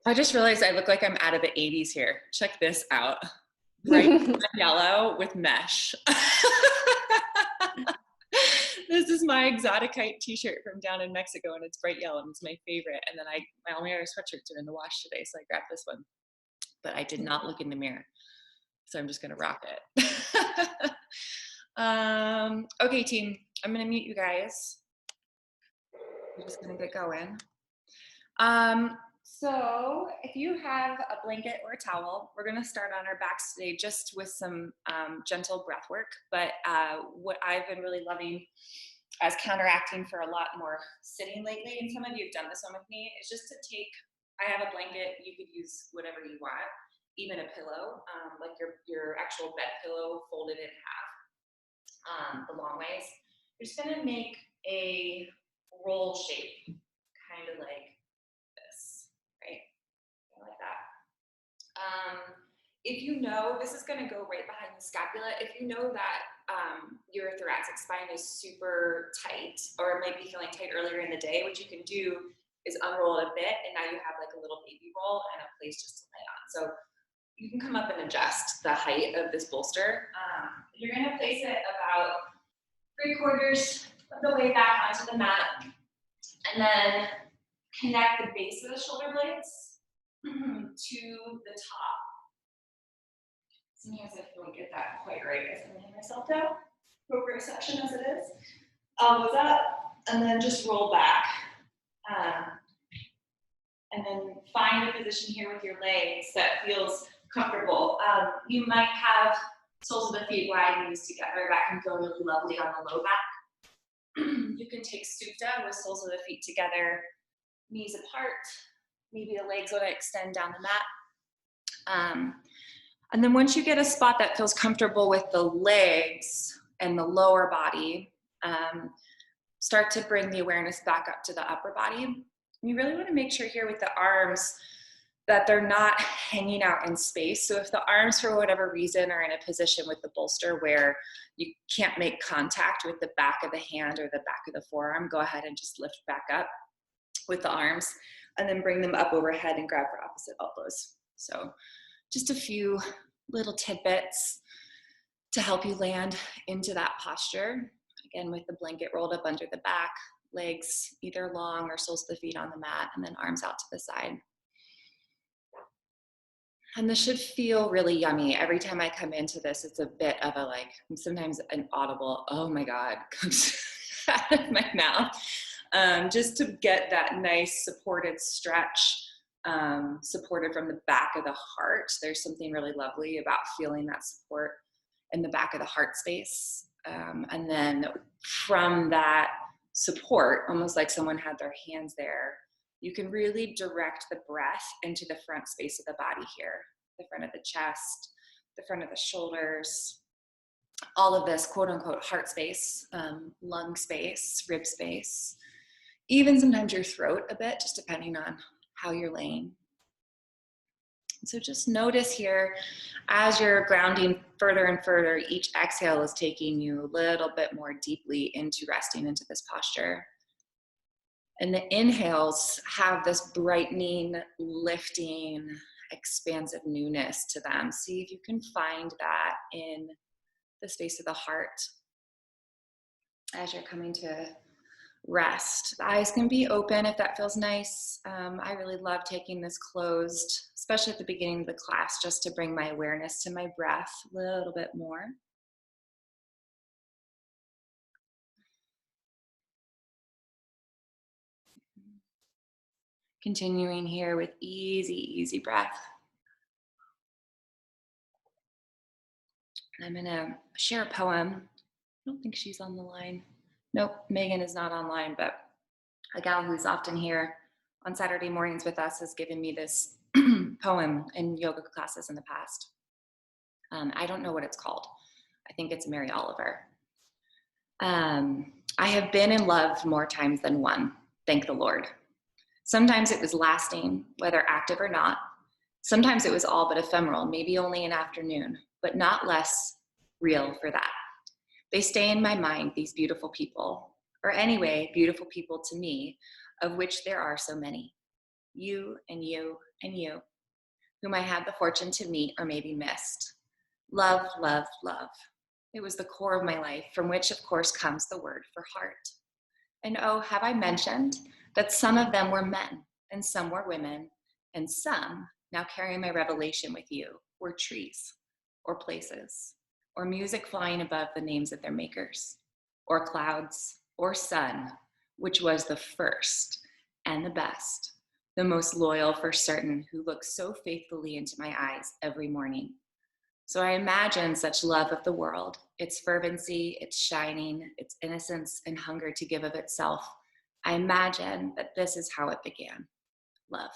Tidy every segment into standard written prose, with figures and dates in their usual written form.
I just realized I look like I'm out of the 80s here. Check this out. Bright yellow with mesh. This is my Exoticite t-shirt from down in Mexico, and it's bright yellow, and it's my favorite. And then my only other sweatshirts are in the wash today, so I grabbed this one. But I did not look in the mirror, so I'm just gonna rock it. Okay, team, I'm gonna mute you guys. I'm just gonna get going. So if you have a blanket or a towel, we're gonna start on our backs today just with some gentle breath work. But what I've been really loving as counteracting for a lot more sitting lately, and some of you have done this one with me, is just to take, I have a blanket, you could use whatever you want, even a pillow, like your actual bed pillow folded in half, the long ways. You're just gonna make a roll shape, kind of like this, right? Like that. If you know, this is going to go right behind the scapula. If you know that your thoracic spine is super tight, or might be feeling tight earlier in the day, what you can do is unroll it a bit, and now you have like a little baby roll and a place just to lay on. So you can come up and adjust the height of this bolster. You're going to place it about 3/4 of the way back onto the mat, and then connect the base of the shoulder blades to the top. Sometimes I don't get that quite right as I'm laying myself down. Proprioception as it is. Elbows up, and then just roll back. And then find a position here with your legs that feels comfortable. You might have soles of the feet wide, knees together. That can feel really lovely on the low back. You can take Supta with soles of the feet together, knees apart. Maybe the legs want to extend down the mat. And then once you get a spot that feels comfortable with the legs and the lower body, start to bring the awareness back up to the upper body. You really want to make sure here with the arms that they're not hanging out in space. So if the arms, for whatever reason, are in a position with the bolster where you can't make contact with the back of the hand or the back of the forearm, go ahead and just lift back up with the arms, and then bring them up overhead and grab for opposite elbows. So just a few little tidbits to help you land into that posture. Again, with the blanket rolled up under the back, legs either long or soles of the feet on the mat, and then arms out to the side. And this should feel really yummy. Every time I come into this, it's a bit of a like, sometimes an audible, oh my God, comes out of my mouth. Just to get that nice supported stretch, supported from the back of the heart. There's something really lovely about feeling that support in the back of the heart space. And then from that support, almost like someone had their hands there, you can really direct the breath into the front space of the body here, the front of the chest, the front of the shoulders, all of this quote unquote heart space, lung space, rib space, even sometimes your throat a bit, just depending on how you're laying. So just notice here, as you're grounding further and further, each exhale is taking you a little bit more deeply into resting into this posture. And the inhales have this brightening, lifting, expansive newness to them. See if you can find that in the space of the heart as you're coming to rest. The eyes can be open if that feels nice. I really love taking this closed, especially at the beginning of the class, just to bring my awareness to my breath a little bit more. Continuing here with easy, easy breath. I'm gonna share a poem. I don't think she's on the line. Nope, Megan is not online, but a gal who's often here on Saturday mornings with us has given me this poem in yoga classes in the past. I don't know what it's called. I think it's Mary Oliver. I have been in love more times than one, thank the Lord. Sometimes it was lasting, whether active or not. Sometimes it was all but ephemeral, maybe only an afternoon, but not less real for that. They stay in my mind, these beautiful people, or anyway, beautiful people to me, of which there are so many. you and you and you, whom I had the fortune to meet or maybe missed. Love, love, love. It was the core of my life, from which, of course, comes the word for heart. And oh, have I mentioned that some of them were men, and some were women, and some, now carrying my revelation with you, were trees, or places, or music flying above the names of their makers, or clouds, or sun, which was the first and the best, the most loyal for certain, who looks so faithfully into my eyes every morning. So I imagine such love of the world, its fervency, its shining, its innocence and hunger to give of itself. I imagine that this is how it began, love.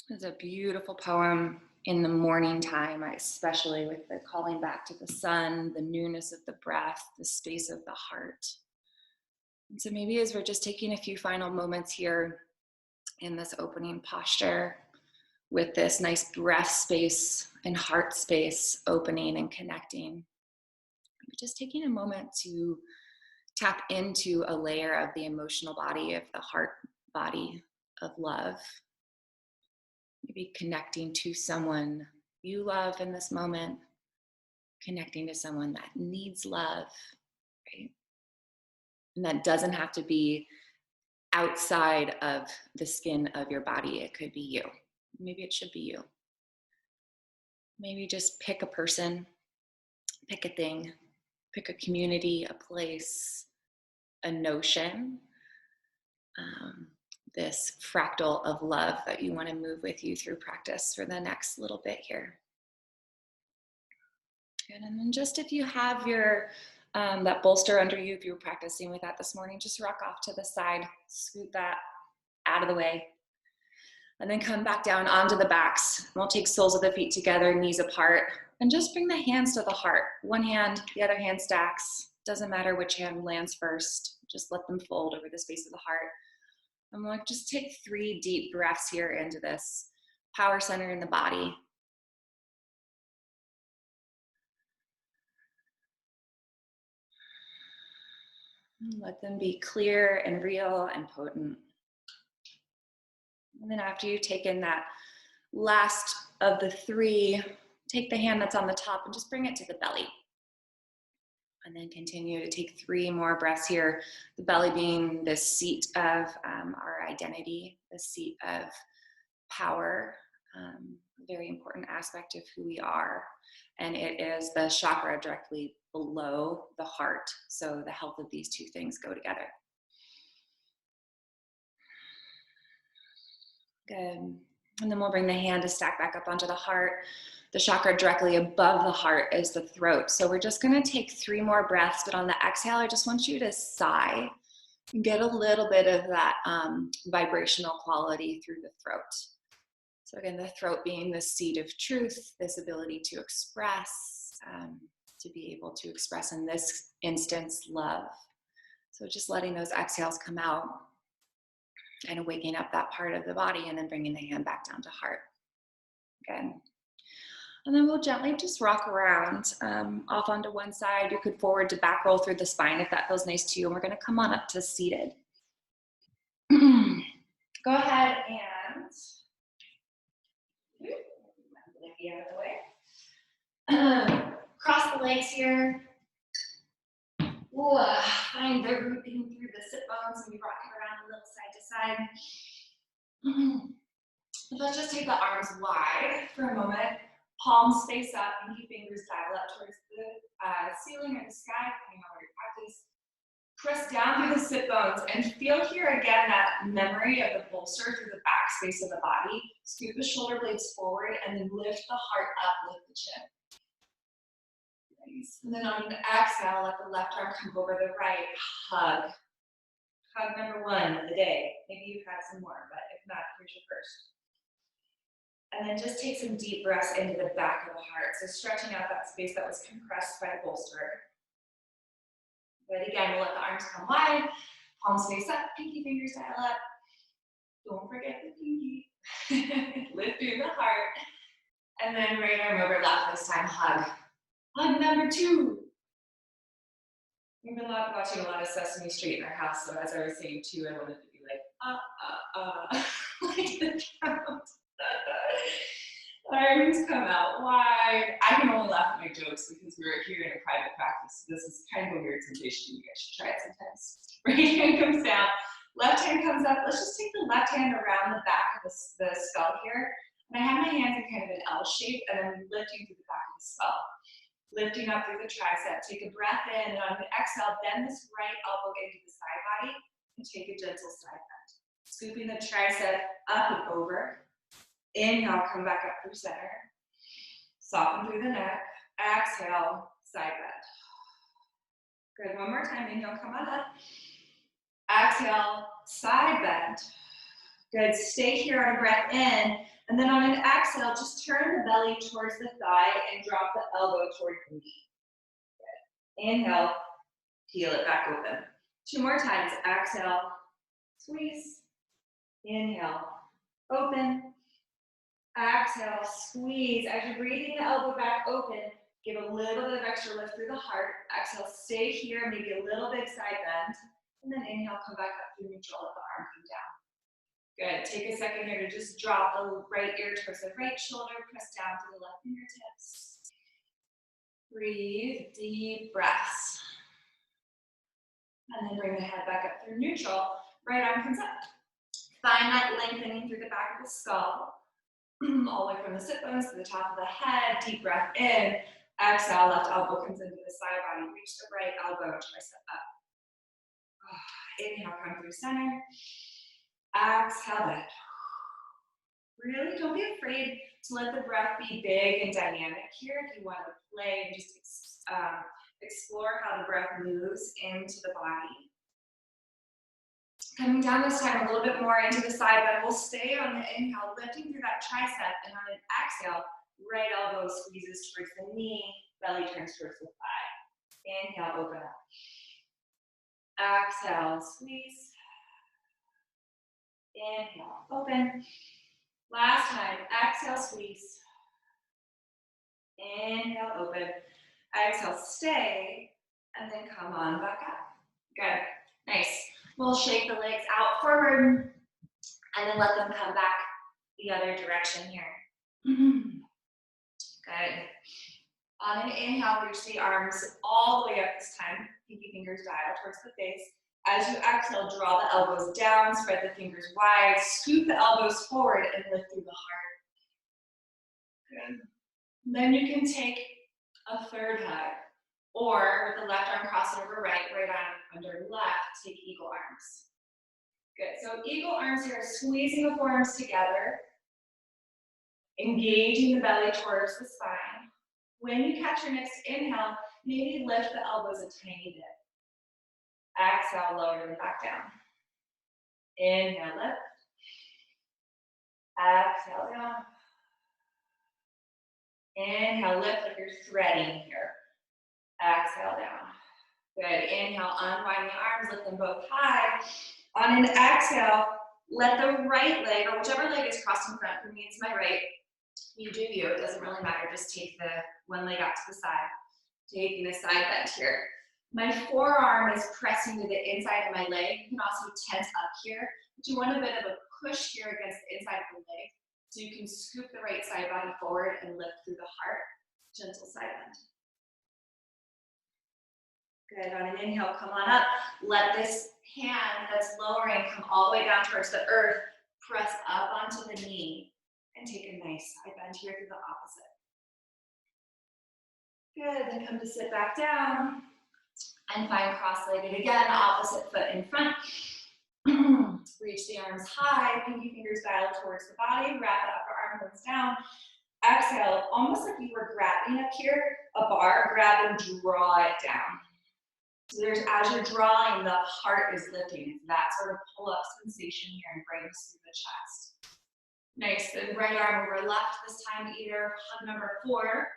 It's a beautiful poem in the morning time, especially with the calling back to the sun, the newness of the breath, the space of the heart. And so maybe as we're just taking a few final moments here in this opening posture, with this nice breath space and heart space opening and connecting, just taking a moment to tap into a layer of the emotional body, of the heart body of love. Maybe connecting to someone you love in this moment, connecting to someone that needs love, right? And that doesn't have to be outside of the skin of your body. It could be you. Maybe it should be you. Maybe just pick a person, pick a thing, pick a community, a place, a notion, this fractal of love that you want to move with you through practice for the next little bit here. Good. And then just if you have your that bolster under you, if you were practicing with that this morning, just rock off to the side, scoot that out of the way, and then come back down onto the backs. And we'll take soles of the feet together, knees apart, and just bring the hands to the heart. One hand, the other hand stacks. Doesn't matter which hand lands first. Just let them fold over the space of the heart. I'm going to just take 3 deep breaths here into this power center in the body. Let them be clear and real and potent. And then after you've taken that last of the 3, take the hand that's on the top and just bring it to the belly. And then continue to take 3 more breaths here. The belly being the seat of our identity, the seat of power, a very important aspect of who we are. And it is the chakra directly below the heart. So the health of these 2 things go together. Good. And then we'll bring the hand to stack back up onto the heart. The chakra directly above the heart is the throat. So we're just going to take 3 more breaths, but on the exhale, I just want you to sigh and get a little bit of that vibrational quality through the throat. So again, the throat being the seat of truth, this ability to express, to be able to express in this instance, love. So just letting those exhales come out, kind of waking up that part of the body, and then bringing the hand back down to heart. Good. And then we'll gently just rock around off onto one side. You could forward to back roll through the spine if that feels nice to you. And we're going to come on up to seated. Go ahead and out of the way. Cross the legs here. Find the rooting through the sit bones and we rock it around a little side to side. Let's just take the arms wide for a moment. Palms face up, pinky fingers dial up towards the ceiling or the sky, depending on where you practice. Press down through the sit bones and feel here again that memory of the bolster through the back space of the body. Scoot the shoulder blades forward and then lift the heart up, lift the chin. Nice. And then on an exhale, let the left arm come over the right. Hug. Hug number 1 of the day. Maybe you've had some more, but if not, here's your first. And then just take some deep breaths into the back of the heart. So stretching out that space that was compressed by the bolster. But again, we'll let the arms come wide, palms face up, pinky fingers dial up. Don't forget the pinky. Lift through the heart. And then right arm over left this time, hug. Hug number 2. We've been watching a lot of Sesame Street in our house, so as I was saying too, I wanted to be like, like the count. Arms come out wide. I can only laugh at my jokes because we're here in a private practice. This is kind of a weird sensation. You guys should try it sometimes. Right hand comes down, left hand comes up. Let's just take the left hand around the back of the skull here. And I have my hands in kind of an L shape, and I'm lifting through the back of the skull. Lifting up through the tricep. Take a breath in, and on the exhale, bend this right elbow into the side body, and take a gentle side bend. Scooping the tricep up and over. Inhale, come back up through center. Soften through the neck. Exhale, side bend. Good, one more time. Inhale, come on up. Exhale, side bend. Good, stay here on a breath in. And then on an exhale, just turn the belly towards the thigh and drop the elbow towards the knee. Good. Inhale, peel it back open. 2 more times. Exhale, squeeze. Inhale, open. Exhale, squeeze. As you're breathing the elbow back open, give a little bit of extra lift through the heart. Exhale, stay here, maybe a little big side bend. And then inhale, come back up through neutral, let the arm come down. Good, take a second here to just drop the right ear towards the right shoulder, press down to the left fingertips. Breathe, deep breaths. And then bring the head back up through neutral. Right arm comes up. Find that lengthening through the back of the skull. All the way from the sit bones to the top of the head. Deep breath in. Exhale, left elbow comes into the side body. Reach the right elbow, tricep up. Inhale, come through center. Exhale, bend. Really, don't be afraid to let the breath be big and dynamic here. If you want to play and just explore how the breath moves into the body. Coming down this time a little bit more into the side bend. We'll stay on the inhale, lifting through that tricep, and on an exhale, right elbow squeezes towards the knee, belly turns towards the thigh. Inhale, open up. Exhale, squeeze. Inhale, open. Last time, exhale, squeeze. Inhale, open. Exhale, stay, and then come on back up. Good, nice. We'll shake the legs out forward, and then let them come back the other direction here. Good. On an inhale, reach the arms all the way up this time. Pinky fingers dial towards the face. As you exhale, draw the elbows down, spread the fingers wide, scoop the elbows forward, and lift through the heart. Good. Then you can take a third hug, or with the left arm crossed over right, right arm under left, take eagle arms. Good, so eagle arms here, squeezing the forearms together, engaging the belly towards the spine. When you catch your next inhale, maybe lift the elbows a tiny bit. Exhale, lower them back down. Inhale, lift. Exhale, down. Inhale, lift like you're threading here. Exhale, down. Good. Inhale, unwind the arms, lift them both high. On an exhale, let the right leg, or whichever leg is crossed in front, for me it's my right. You do you, it doesn't really matter. Just take the one leg out to the side. Taking a side bend here. My forearm is pressing to the inside of my leg. You can also tense up here, but you want a bit of a push here against the inside of the leg. So you can scoop the right side body forward and lift through the heart. Gentle side bend. Good, on an inhale, come on up. Let this hand that's lowering come all the way down towards the earth. Press up onto the knee and take a nice side bend here to the opposite. Good, then come to sit back down and find cross-legged again, opposite foot in front. Reach the arms high, pinky fingers dial towards the body, wrap the upper arm bones down. Exhale, almost like you were grabbing up here, a bar, grab and draw it down. So there's, as you're drawing, the heart is lifting. It's that sort of pull-up sensation here and brings through the chest. Nice, then right arm over left, this time either hug number 4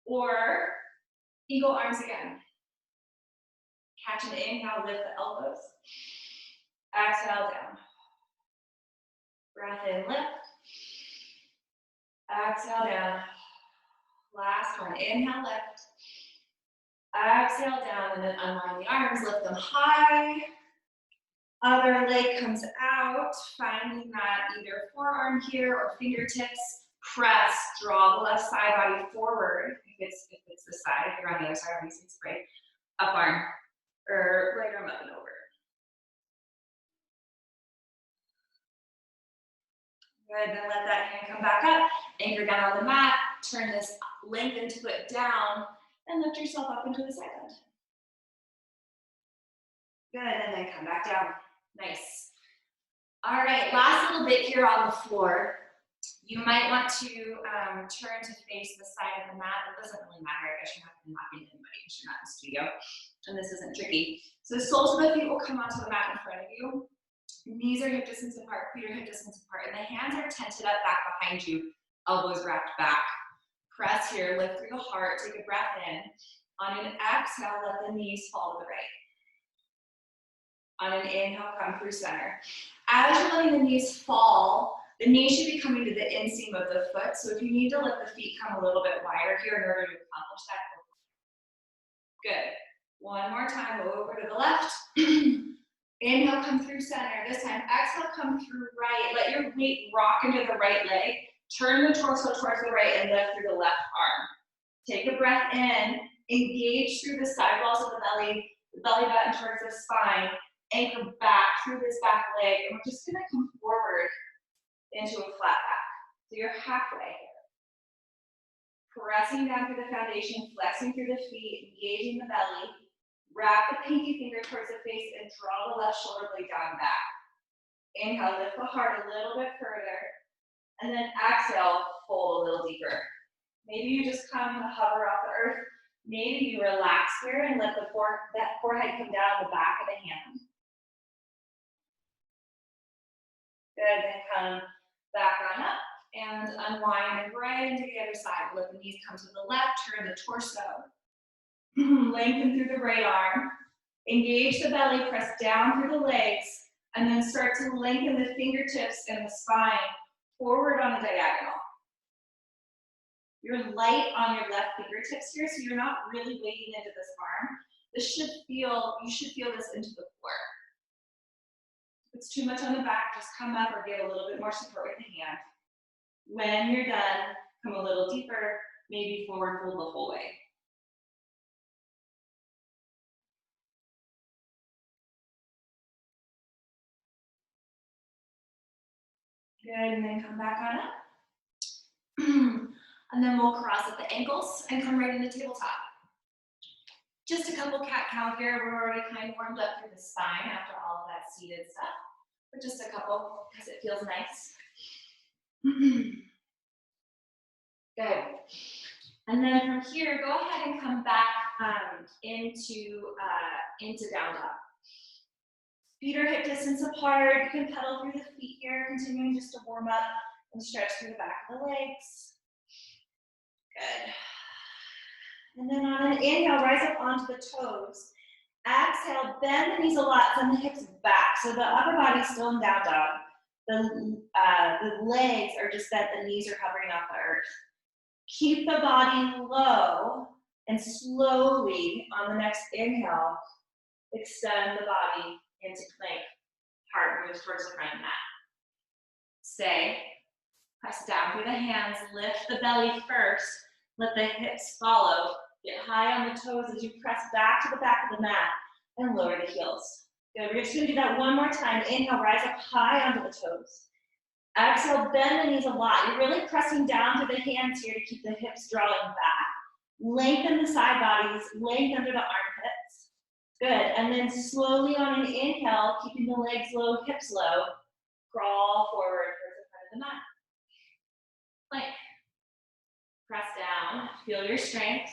or eagle arms again. Catch an inhale, lift the elbows. Exhale, down. Breath in, lift. Exhale, down. Last one, inhale, lift. Exhale down and then unwind the arms, lift them high. Other leg comes out, finding that either forearm here or fingertips. Press, draw the left side body forward. If it's this side, if you're on the other side, obviously it's great. Up arm, or right arm up and over. Good, then let that hand come back up, anchor down on the mat, turn this lengthened foot down, and lift yourself up into the side bend. Good, and then come back down. Nice. All right, last little bit here on the floor. You might want to turn to face the side of the mat. It doesn't really matter. I guess you're not going to knock into anybody because you're not in the studio, and this isn't tricky. So the soles of the feet will come onto the mat in front of you. Knees are hip distance apart, feet are hip distance apart, and the hands are tented up back behind you, elbows wrapped back. Press here, lift through the heart, take a breath in. On an exhale, let the knees fall to the right. On an inhale, come through center. As you're letting the knees fall, the knees should be coming to the inseam of the foot, so if you need to let the feet come a little bit wider here in order to accomplish that, good. One more time, go over to the left. Inhale, come through center. This time, exhale, come through right. Let your weight rock into the right leg. Turn the torso towards the right and lift through the left arm. Take a breath in. Engage through the side walls of the belly button towards the spine. Anchor back through this back leg. And we're just going to come forward into a flat back. So you're halfway. Pressing down through the foundation, flexing through the feet, engaging the belly. Wrap the pinky finger towards the face and draw the left shoulder blade down back. Inhale, lift the heart a little bit further. And then exhale, fold a little deeper. Maybe you just come to hover off the earth. Maybe you relax here and let that forehead come down the back of the hand. Good, then come back on up and unwind right into the other side. Let the knees come to the left, turn the torso. Lengthen through the right arm. Engage the belly, press down through the legs, and then start to lengthen the fingertips and the spine forward on the diagonal. You're light on your left fingertips here, so you're not really weighting into this arm. You should feel this into the floor. If it's too much on the back, just come up or get a little bit more support with the hand. When you're done, come a little deeper, maybe forward fold the whole way. Good, and then come back on up. And then we'll cross at the ankles and come right into tabletop. Just a couple cat-cow here. We're already kind of warmed up through the spine after all of that seated stuff. But just a couple because it feels nice. Good. And then from here, go ahead and come back into down dog. Feet are hip distance apart. You can pedal through the feet here, continuing just to warm up and stretch through the back of the legs. Good. And then on an inhale, rise up onto the toes. Exhale, bend the knees a lot, send the hips back. So the upper body's still in down dog. The legs are just bent, the knees are hovering off the earth. Keep the body low and slowly on the next inhale, extend the body into plank. Heart moves towards the front of the mat. Stay. Press down through the hands, lift the belly first, let the hips follow. Get high on the toes as you press back to the back of the mat and lower the heels. Good, we're just gonna do that one more time. Inhale, rise up high onto the toes. Exhale, bend the knees a lot. You're really pressing down through the hands here to keep the hips drawing back. Lengthen the side bodies, length under the armpits. Good, and then slowly on an inhale, keeping the legs low, hips low, crawl forward towards the front of the mat. Plank. Press down, feel your strength,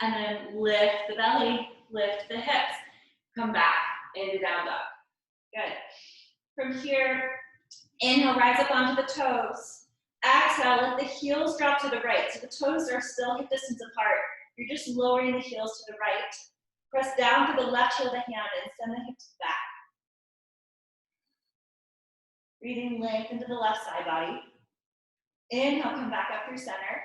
and then lift the belly, lift the hips. Come back into down dog. Good. From here, inhale, rise up onto the toes. Exhale, let the heels drop to the right. So the toes are still hip distance apart. You're just lowering the heels to the right. Press down to the left heel of the hand and send the hips back. Breathing length into the left side body. Inhale, come back up through center.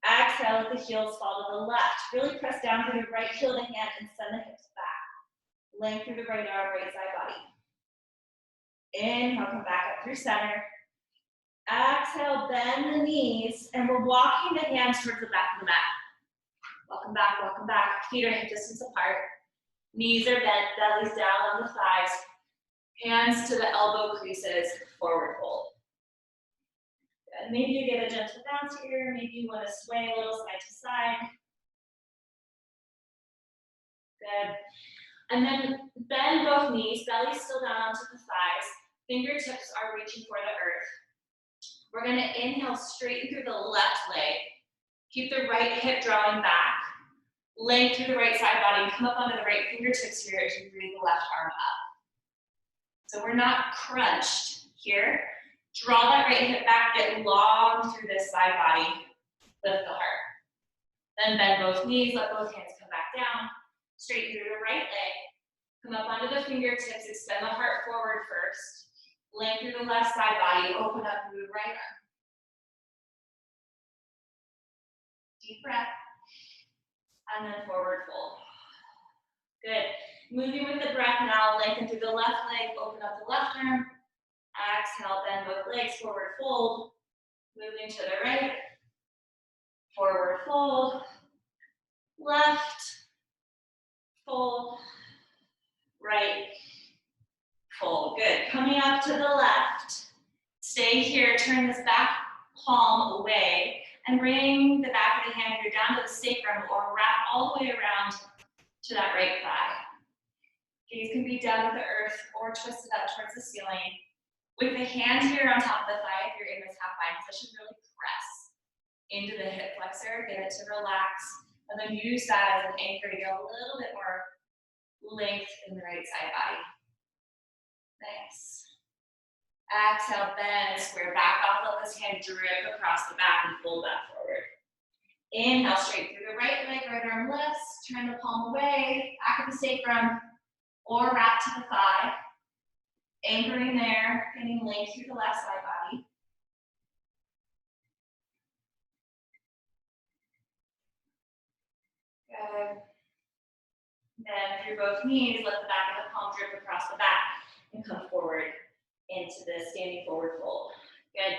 Exhale, let the heels fall to the left. Really press down through the right heel of the hand and send the hips back. Length through the right arm, right side body. Inhale, come back up through center. Exhale, bend the knees, and we're walking the hands towards the back of the mat. Welcome back, welcome back. Feet are hip distance apart. Knees are bent, belly's down on the thighs. Hands to the elbow creases, forward fold. Good. Maybe you get a gentle bounce here. Maybe you want to sway a little side to side. Good. And then bend both knees, belly still down onto the thighs. Fingertips are reaching for the earth. We're going to inhale, straighten through the left leg. Keep the right hip drawing back. Length through the right side body. Come up onto the right fingertips here as you bring the left arm up. So we're not crunched here. Draw that right hip back, get long through this side body. Lift the heart. Then bend both knees, let both hands come back down. Straighten through the right leg. Come up onto the fingertips, extend the heart forward first. Length through the left side body, open up through the right arm. Deep breath. And then forward fold. Good. Moving with the breath now, lengthen through the left leg, open up the left arm. Exhale, bend both legs, forward fold. Moving to the right. Forward fold. Left. Fold. Right. Fold. Good. Coming up to the left. Stay here, turn this back palm away and bring the back of the hand here down to the sacrum or wrap all the way around to that right thigh. Gaze can be down to the earth or twisted up towards the ceiling. With the hand here on top of the thigh, if you're in this half bind position, really press into the hip flexor, get it to relax, and then use that as an anchor to get a little bit more length in the right side body. Nice. Exhale, bend, square back off, let this hand drip across the back and fold that forward. Inhale, straight through the right leg, right arm lifts, turn the palm away, back of the sacrum, or wrap to the thigh. Anchoring there, getting length through the left side body. Good. Then through both knees, let the back of the palm drip across the back and come forward into the standing forward fold. Good.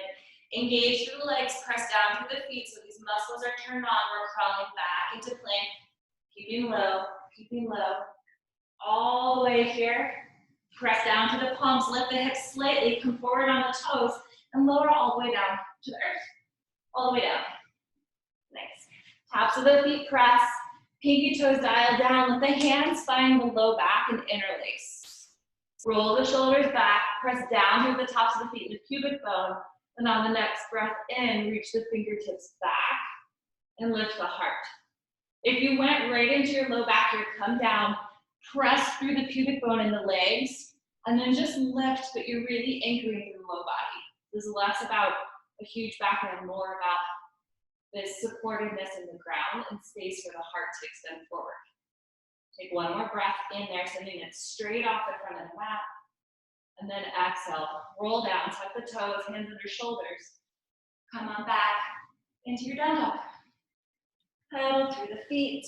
Engage through the legs, press down through the feet so these muscles are turned on. We're crawling back into plank, keeping low, all the way here. Press down to the palms, lift the hips slightly, come forward on the toes, and lower all the way down to the earth. All the way down. Nice. Tops of the feet press, pinky toes dial down, let the hands find the low back and interlace. Roll the shoulders back, press down through the tops of the feet, the pubic bone, and on the next breath in, reach the fingertips back and lift the heart. If you went right into your low back here, come down, press through the pubic bone in the legs, and then just lift, but you're really anchoring through the low body. This is less about a huge back and more about this supportiveness in the ground and space for the heart to extend forward. Take one more breath in there, sending it straight off the front of the mat. And then exhale, roll down, tuck the toes, hands under shoulders. Come on back into your down dog. Pedal through the feet.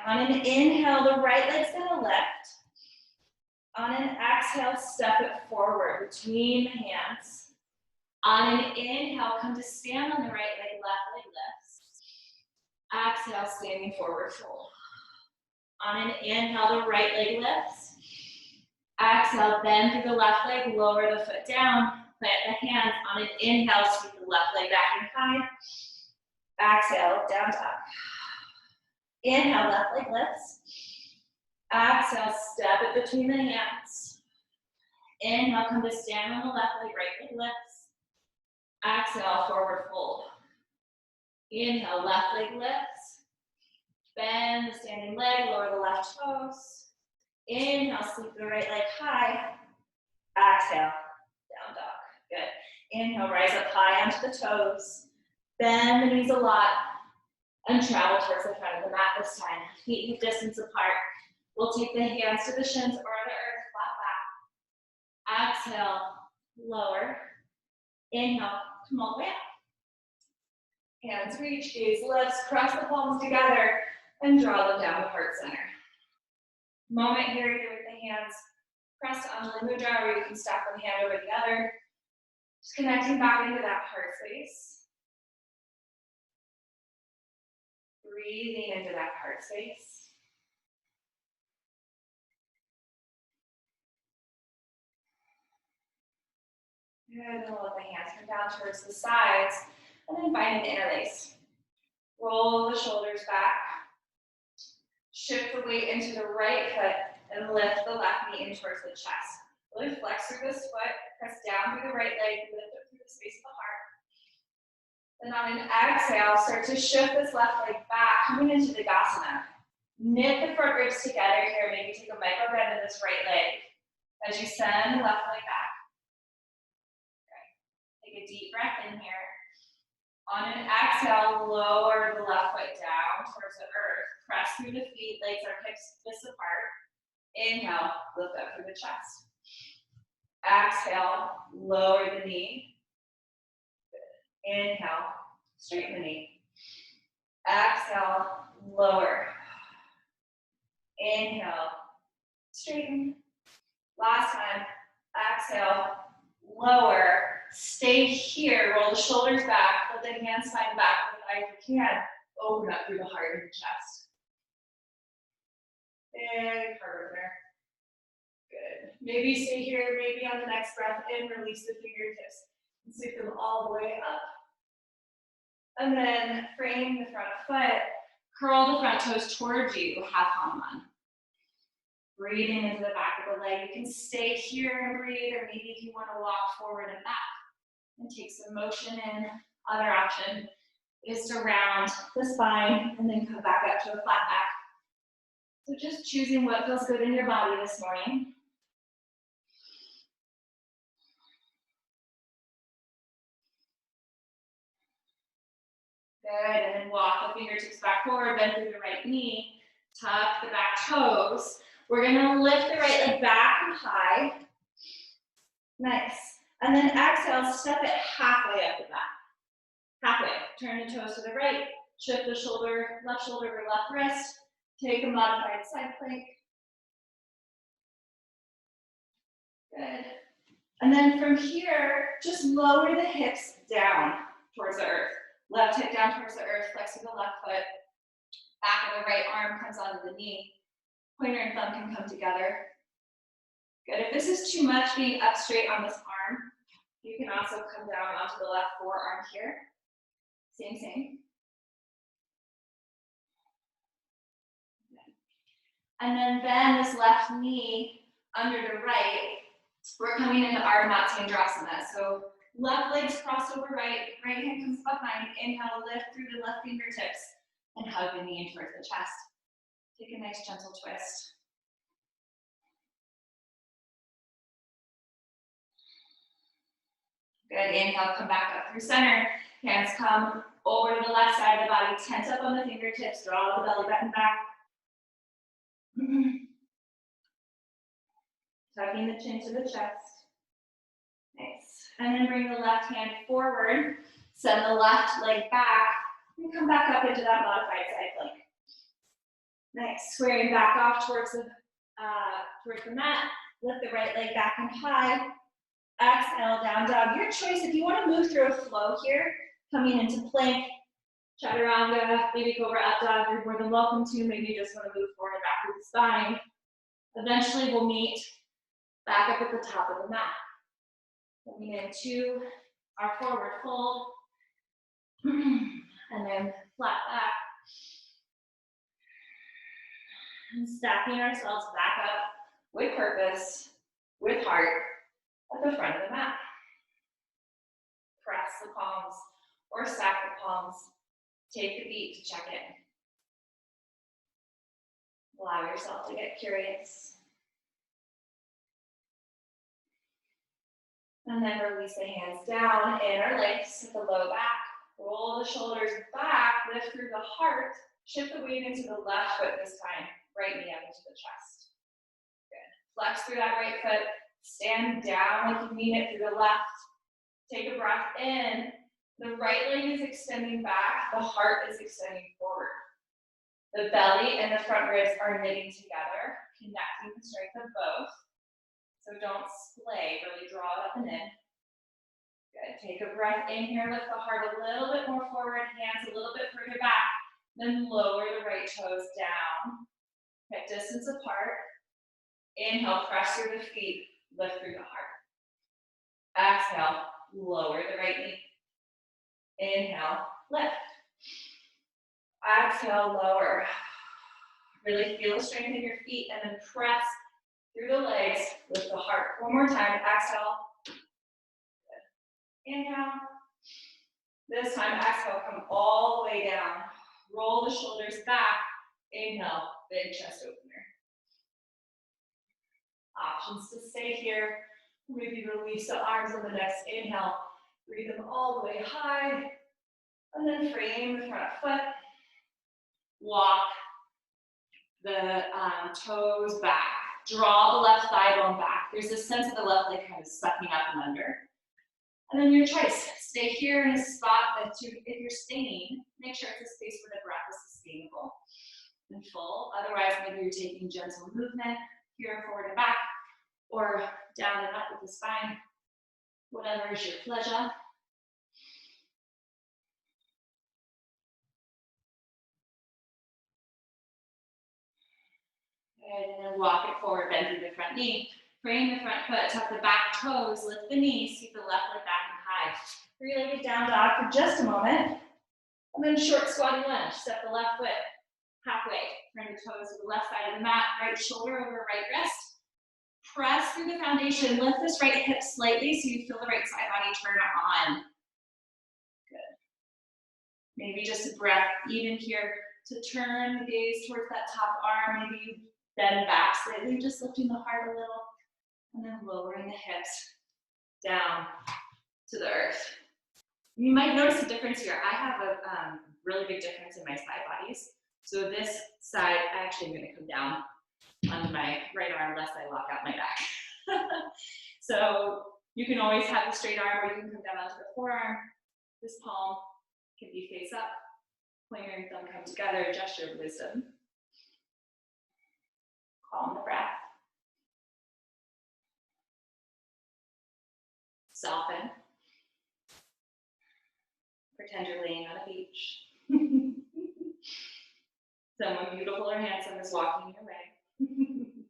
On an inhale, the right leg's gonna lift. On an exhale, step it forward between the hands. On an inhale, come to stand on the right leg, left leg lifts. Exhale, standing forward fold. On an inhale, the right leg lifts. Exhale, bend through the left leg, lower the foot down, plant the hands. On an inhale, sweep the left leg back and high. Exhale, down dog. Inhale, left leg lifts. Exhale, step it between the hands. Inhale, come to stand on the left leg, right leg lifts. Exhale, forward fold. Inhale, left leg lifts. Bend the standing leg, lower the left toes. Inhale, sweep the right leg high. Exhale, down dog. Good. Inhale, rise up high onto the toes. Bend the knees a lot and travel towards the front of the mat this time. Feet hip distance apart. We'll take the hands to the shins or the earth, flat back. Exhale, lower. Inhale, come all the way up. Hands reach, gaze lifts, press the palms together, and draw them down to heart center. Moment here, either with the hands pressed onto the mudra, or you can stack one hand over the other. Just connecting back into that heart space. Breathing into that heart space. Good, and we'll let the hands come down towards the sides, and then find an interlace. Roll the shoulders back. Shift the weight into the right foot, and lift the left knee in towards the chest. Really flex through this foot, press down through the right leg, lift up through the space of the heart. Then on an exhale, start to shift this left leg back, coming into the Tadasana. Knit the front ribs together here, maybe take a micro bend in this right leg. As you send the left leg back. Take a deep breath in here. On an exhale, lower the left foot down towards the earth. Press through the feet, legs are hips width apart. Inhale, lift up through the chest. Exhale, lower the knee. Good. Inhale, straighten the knee. Exhale, lower. Inhale, straighten. Last time, exhale, lower. Stay here, roll the shoulders back, let the hands find back with the eyes you can. Open up through the heart and the chest. Big heart opener. Good. Maybe stay here, maybe on the next breath in, release the fingertips and sweep them all the way up. And then frame the front foot, curl the front toes towards you, half Hanuman. Breathing into the back of the leg. You can stay here and breathe, or maybe if you want to walk forward and back and take some motion in. Other option is to round the spine and then come back up to a flat back. So just choosing what feels good in your body this morning. Good, and then walk the fingertips back forward, bend through the right knee, tuck the back toes. We're gonna lift the right leg back and high. Nice. And then exhale, step it halfway up the back. Halfway. Turn the toes to the right, shift the shoulder, left shoulder or left wrist. Take a modified side plank. Good. And then from here, just lower the hips down towards the earth. Left hip down towards the earth, flexing the left foot. Back of the right arm comes onto the knee. Pointer and thumb can come together. Good. If this is too much, being up straight on this arm, you can also come down onto the left forearm here. Same. And then bend this left knee under the right. We're coming into Ardha Matsyendrasana. So left leg's crossed over right hand comes behind. Inhale, lift through the left fingertips and hug the knee in towards the chest. Take a nice gentle twist. Good, inhale, come back up through center. Hands come over to the left side of the body, tense up on the fingertips, draw the belly button back. Tucking the chin to the chest. Nice. And then bring the left hand forward, send the left leg back, and come back up into that modified side plank. Nice. Squaring back off towards the mat. Lift the right leg back and high. Exhale, down dog. Your choice. If you want to move through a flow here, coming into plank, chaturanga, maybe cobra up dog, you're more than welcome to. Maybe you just want to move forward and back through the spine. Eventually, we'll meet back up at the top of the mat. Coming into our forward fold. And then flat back. And stacking ourselves back up with purpose, with heart, at the front of the mat. Press the palms or stack the palms. Take the beat to check in. Allow yourself to get curious. And then release the hands down, interlace at the low back. Roll the shoulders back, lift through the heart. Shift the weight into the left foot this time. Right knee up into the chest. Good. Flex through that right foot. Stand down like you mean it through the left. Take a breath in. The right leg is extending back, the heart is extending forward. The belly and the front ribs are knitting together, connecting the strength of both. So don't splay, really draw it up and in. Good, take a breath in here, lift the heart a little bit more forward, hands a little bit further back, then lower the right toes down, at distance apart. Inhale, press through the feet, lift through the heart. Exhale, lower the right knee. Inhale, lift. Exhale, lower. Really feel the strength in your feet and then press through the legs, lift the heart. One more time, exhale. Good. Inhale. This time, exhale, come all the way down. Roll the shoulders back. Inhale, big chest opener. Options to stay here. Maybe release the arms on the next inhale. Breathe them all the way high. And then frame the front foot. Walk the toes back. Draw the left thigh bone back. There's a sense of the left leg kind of sucking up and under. And then your choice. Stay here in a spot that if you're staying, make sure it's a space where the breath is sustainable and full. Otherwise, maybe you're taking gentle movement here, forward and back, or down and up with the spine. Whatever is your pleasure. And then walk it forward, bend through the front knee. Frame the front foot, tuck the back toes, lift the knees, keep the left leg back and high. Three-legged down dog for just a moment. And then short squatty lunge. Step the left foot halfway. Bring the toes to the left side of the mat, right shoulder over right wrist. Press through the foundation. Lift this right hip slightly so you feel the right side body turn on. Good. Maybe just a breath even here to turn the gaze towards that top arm. Maybe you bend back slightly, just lifting the heart a little, and then lowering the hips down to the earth. You might notice a difference here. I have a really big difference in my side bodies. So this side, I actually am going to come down onto my right arm lest I lock out my back. So you can always have the straight arm, or you can come down onto the forearm. This palm can be face up. Pointer and thumb come together, gesture of wisdom. Calm the breath. Soften. Pretend you're laying on a beach. Someone beautiful or handsome is walking your way. And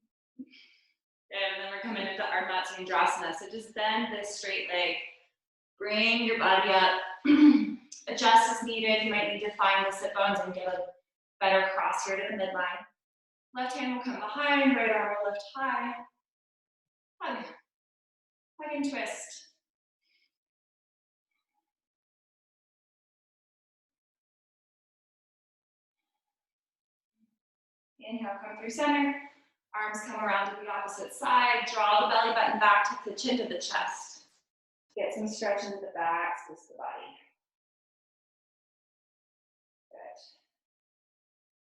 then we're coming into Ardha Matsyendrasana. So just bend this straight leg. Bring your body up. Adjust as needed. You might need to find the sit bones and get a better cross here to the midline. Left hand will come behind, right arm will lift high. Hug. Hug and twist. Inhale, come through center. Arms come around to the opposite side. Draw the belly button back, tuck the chin to the chest. Get some stretch into the back, twist the body. Good.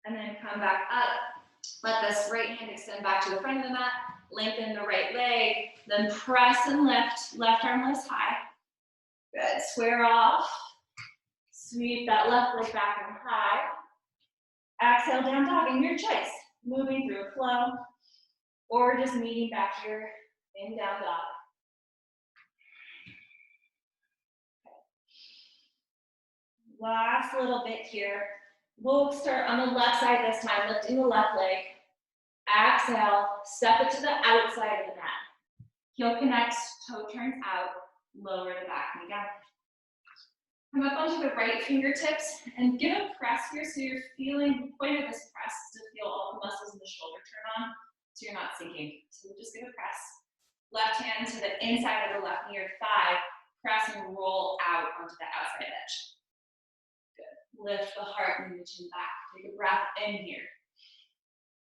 And then come back up. Let this right hand extend back to the front of the mat. Lengthen the right leg. Then press and lift. Left arm lifts high. Good. Square off. Sweep that left leg back and high. Exhale, down dog, in your choice. Moving through a flow, or just meeting back here in down dog. Okay. Last little bit here. We'll start on the left side this time, lifting the left leg. Exhale, step it to the outside of the mat. Heel connects, toe turns out, lower the back knee down. Come up onto the right fingertips and give a press here so you're feeling, the point of this press is to feel all the muscles in the shoulder turn on so you're not sinking. So just give a press. Left hand to the inside of the left knee or thigh, press and roll out onto the outside edge. Good. Lift the heart and the chin back. Take a breath in here.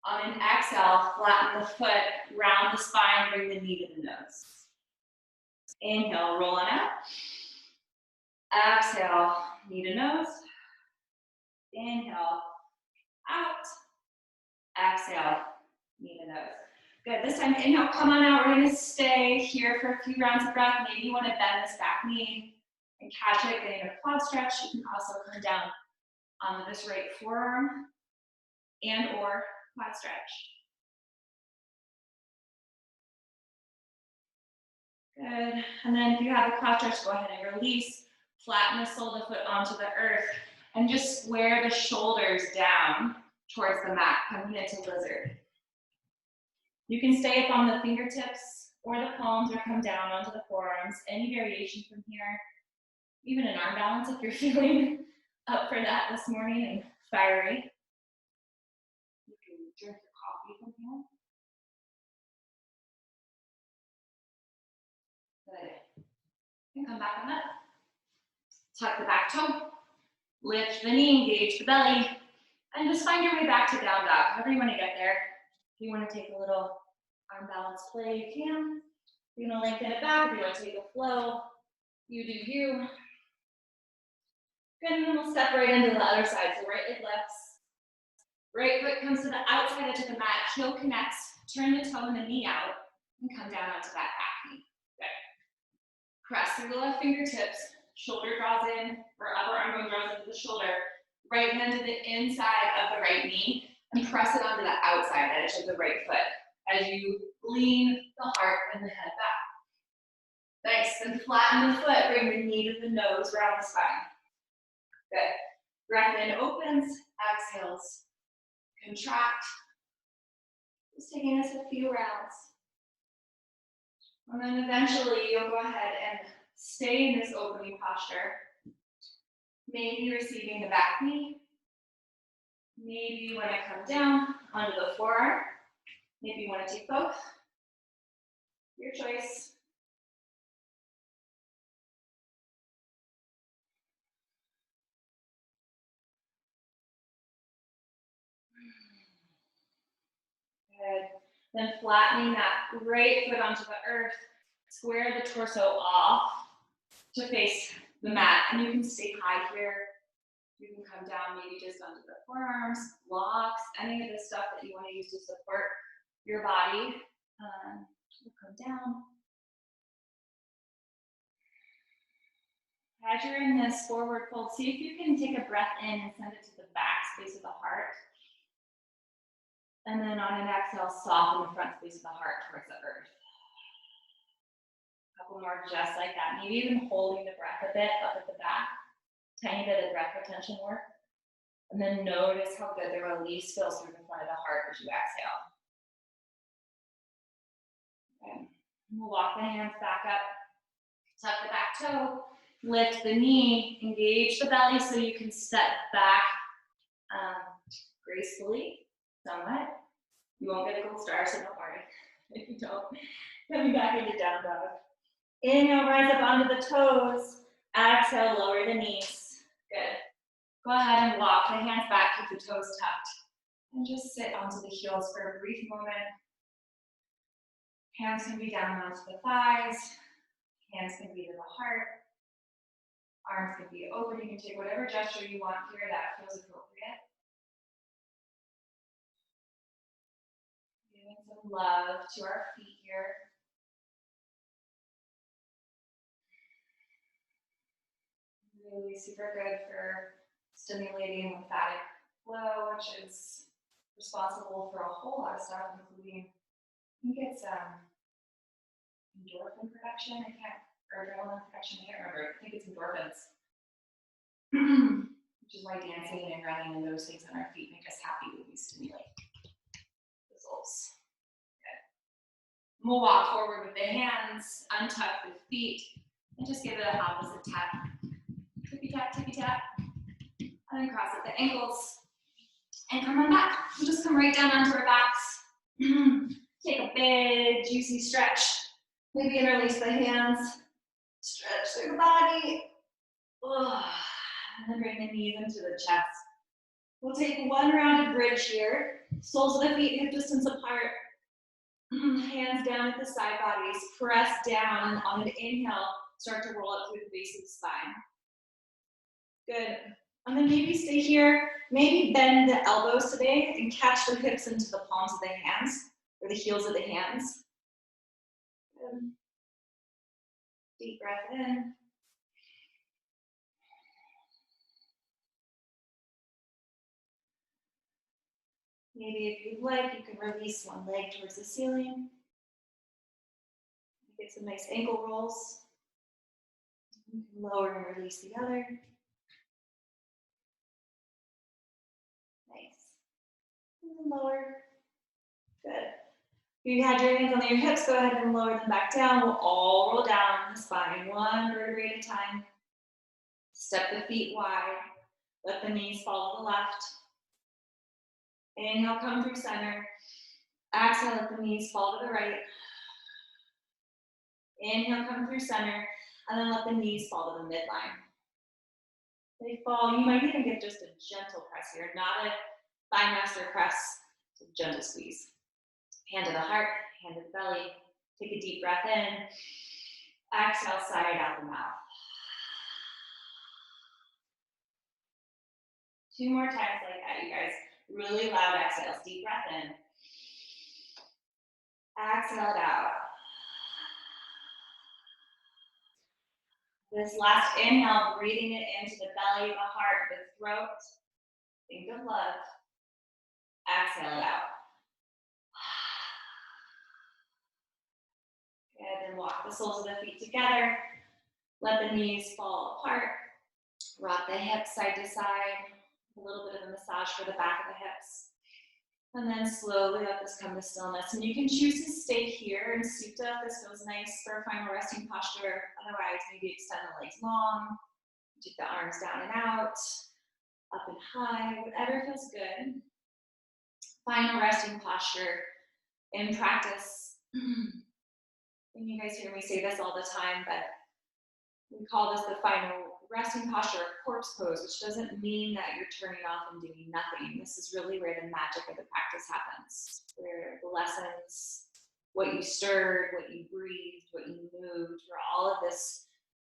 On an exhale, flatten the foot, round the spine, bring the knee to the nose. Inhale, roll on out. Exhale, knee to nose. Inhale, out. Exhale, knee to nose. Good, this time inhale, come on out. We're gonna stay here for a few rounds of breath. Maybe you wanna bend this back knee and catch it, getting a quad stretch. You can also come down onto this right forearm and or quad stretch. Good. And then if you have a quad stretch, go ahead and release. Flatten the sole of the foot onto the earth and just square the shoulders down towards the mat, coming into lizard. You can stay up on the fingertips or the palms or come down onto the forearms. Any variation from here. Even an arm balance if you're feeling up for that this morning and fiery. You can drink your coffee from here. Good. And come back on up. Tuck the back toe. Lift the knee, engage the belly. And just find your way back to down dog, however you want to get there. If you want to take a little arm balance play, you can. If you want to lengthen it back, if you want to take a flow, you do you. Good, and then we'll step right into the other side. So right leg lifts. Right foot comes to the outside edge of the mat, heel connects, turn the toe and the knee out, and come down onto that back knee. Good. Press through the left fingertips, shoulder draws in, or upper arm bone draws into the shoulder, right hand to the inside of the right knee, and press it onto the outside edge of the right foot as you lean the heart and the head back. Nice, then flatten the foot, bring the knee to the nose, round the spine. Good. Breath in opens, exhales, contract. Just taking us a few rounds. And then eventually you'll go ahead and stay in this opening posture. Maybe receiving the back knee. Maybe you want to come down onto the forearm. Maybe you want to take both. Your choice. Good. Then flattening that right foot onto the earth, square the torso off to face the mat. And you can stay high here. You can come down maybe just onto the forearms, blocks, any of the stuff that you want to use to support your body. We'll come down. As you're in this forward fold, see if you can take a breath in and send it to the back space of the heart. And then on an exhale, soften the front space of the heart towards the earth. A couple more just like that. Maybe even holding the breath a bit up at the back. Tiny bit of breath retention work. And then notice how good the release feels through the front of the heart as you exhale. Okay. We'll walk the hands back up. Tuck the back toe. Lift the knee. Engage the belly so you can step back gracefully. Somewhat. You won't get a gold star, so don't worry if you don't. Coming back into down dog. Inhale, rise up onto the toes. Exhale, lower the knees. Good. Go ahead and walk the hands back, keep the toes tucked. And just sit onto the heels for a brief moment. Hands can be down onto the thighs. Hands can be to the heart. Arms can be open. You can take whatever gesture you want here that feels appropriate. Giving some love to our feet here. Really super good for stimulating lymphatic flow, which is responsible for a whole lot of stuff, including, I think it's endorphin production, or adrenaline production, I can't remember. I think it's endorphins, which is why dancing and running and those things on our feet make us happy when we stimulate the soles. Good. We'll walk forward with the hands, untuck the feet, and just give it an opposite tap. Tippy tap, tippy tap. And then cross at the ankles. And come on back. We'll just come right down onto our backs. Take a big, juicy stretch. Maybe interlace the hands. Stretch through the body. Oh. And then bring the knees into the chest. We'll take one rounded bridge here. Soles of the feet hip distance apart. Hands down at the side bodies. Press down on an inhale. Start to roll up through the base of the spine. Good. And then maybe stay here. Maybe bend the elbows today and catch the hips into the palms of the hands or the heels of the hands. Good. Deep breath in. Maybe if you'd like, you can release one leg towards the ceiling. Get some nice ankle rolls. You can lower and release the other. Nice. And lower. Good. If you had your hands on your hips, go ahead and lower them back down. We'll all roll down the spine, one vertebrae at a time. Step the feet wide. Let the knees fall to the left. Inhale, come through center. Exhale, let the knees fall to the right. Inhale, come through center. And then let the knees fall to the midline. They fall. You might even get just a gentle press here, not a thigh master press. It's a gentle squeeze. Hand to the heart, hand to the belly. Take a deep breath in. Exhale, sigh it out the mouth. 2 more times like that, you guys. Really loud exhales. Deep breath in. Exhale it out. This last inhale, breathing it into the belly, the heart, the throat. Think of love. Exhale it out. Good, then walk the soles of the feet together. Let the knees fall apart. Rock the hips side to side. A little bit of a massage for the back of the hips. And then slowly let this come to stillness. And you can choose to stay here in Supta if this feels nice for a final resting posture. Otherwise, maybe extend the legs long. Take the arms down and out, up and high, whatever feels good. Final resting posture in practice. And you guys hear me say this all the time, but we call this the final resting posture or corpse pose, which doesn't mean that you're turning off and doing nothing. This is really where the magic of the practice happens, where the lessons, what you stirred, what you breathed, what you moved, where all of this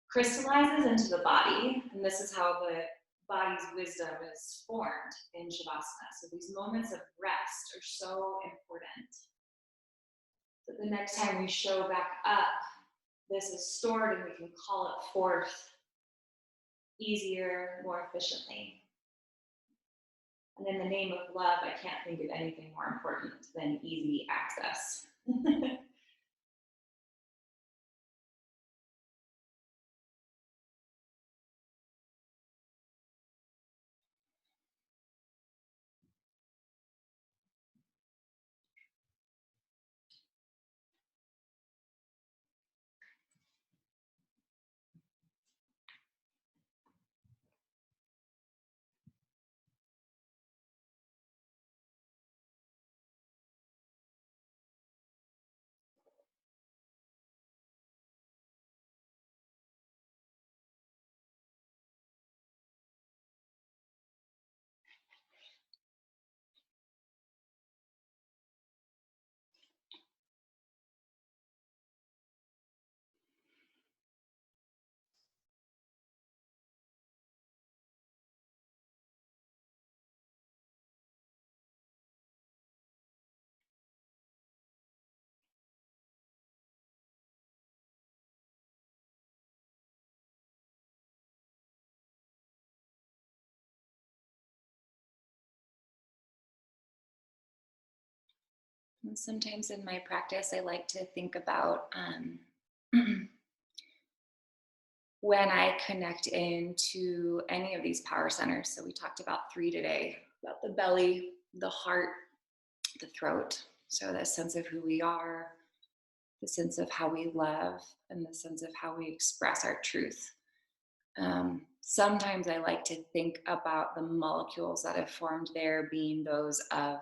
crystallizes into the body. And this is how the body's wisdom is formed in Shavasana. So these moments of rest are so important. So the next time we show back up, this is stored and we can call it forth easier, more efficiently. And in the name of love, I can't think of anything more important than easy access. And sometimes in my practice, I like to think about when I connect into any of these power centers. So we talked about 3 today, about the belly, the heart, the throat. So that sense of who we are, the sense of how we love, and the sense of how we express our truth. Sometimes I like to think about the molecules that have formed there being those of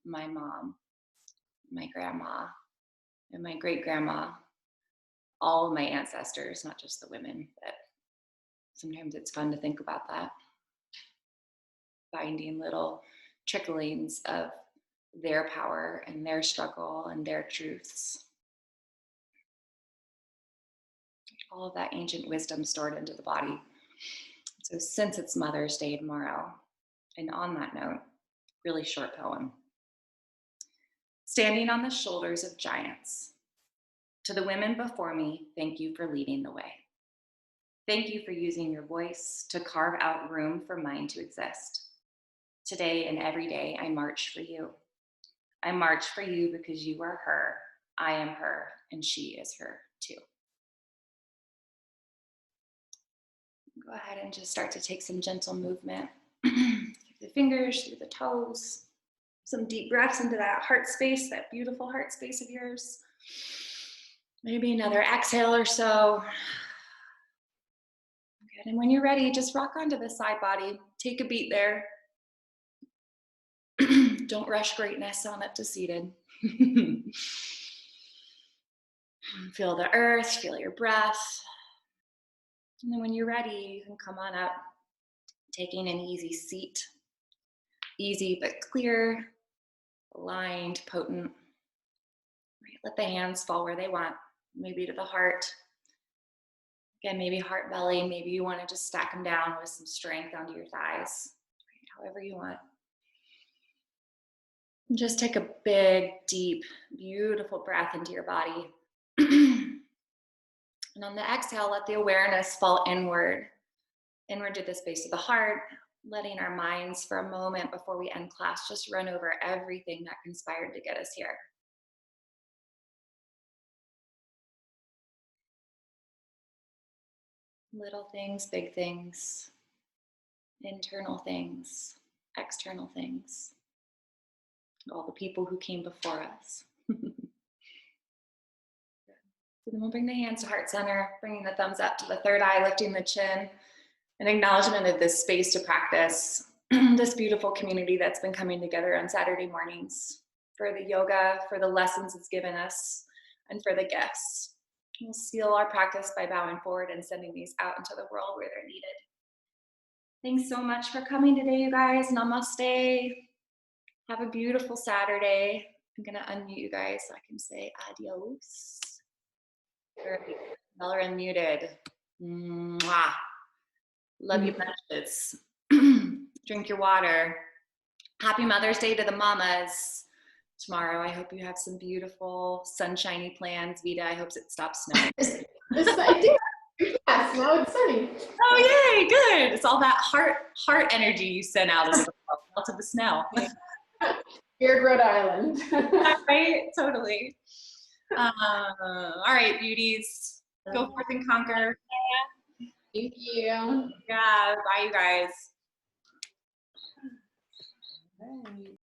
my mom, my grandma, and my great-grandma, all of my ancestors, not just the women, but sometimes it's fun to think about that. Finding little tricklings of their power and their struggle and their truths. All of that ancient wisdom stored into the body. So since it's Mother's Day tomorrow, and on that note, really short poem. Standing on the shoulders of giants. To the women before me, thank you for leading the way. Thank you for using your voice to carve out room for mine to exist. Today and every day, I march for you. I march for you because you are her, I am her, and she is her too. Go ahead and just start to take some gentle movement through the fingers, through the toes. Some deep breaths into that heart space, that beautiful heart space of yours. Maybe another exhale or so. Good. And when you're ready, just rock onto the side body. Take a beat there. Don't rush greatness on up to seated. Feel the earth, feel your breath. And then when you're ready, you can come on up, taking an easy seat. Easy but clear, aligned, potent. Right, let the hands fall where they want, maybe to the heart. Again, maybe heart belly, maybe you want to just stack them down with some strength onto your thighs, right, however you want. And just take a big, deep, beautiful breath into your body. And on the exhale, let the awareness fall inward to the space of the heart, letting our minds for a moment before we end class just run over everything that conspired to get us here. Little things, big things, internal things, external things, all the people who came before us. So then we'll bring the hands to heart center, bringing the thumbs up to the third eye, lifting the chin, an acknowledgement of this space to practice this beautiful community that's been coming together on Saturday mornings for the yoga, for the lessons it's given us, and for the gifts. We'll seal our practice by bowing forward and sending these out into the world where they're needed. Thanks so much for coming today, you guys. Namaste. Have a beautiful Saturday. I'm gonna unmute you guys so I can say adios. Y'all are unmuted. Mwah. Love you bunches. Drink your water. Happy Mother's Day to the mamas. Tomorrow, I hope you have some beautiful sunshiny plans. Vita, I hope it stops snowing. Yes, I do. Yes, now it's sunny. Oh, yay, good. It's all that heart energy you sent out into the world, out to the snow. Beard, Rhode Island. Right? Totally. All right, beauties. Go forth and conquer. Thank you. Yeah, bye, you guys. Right.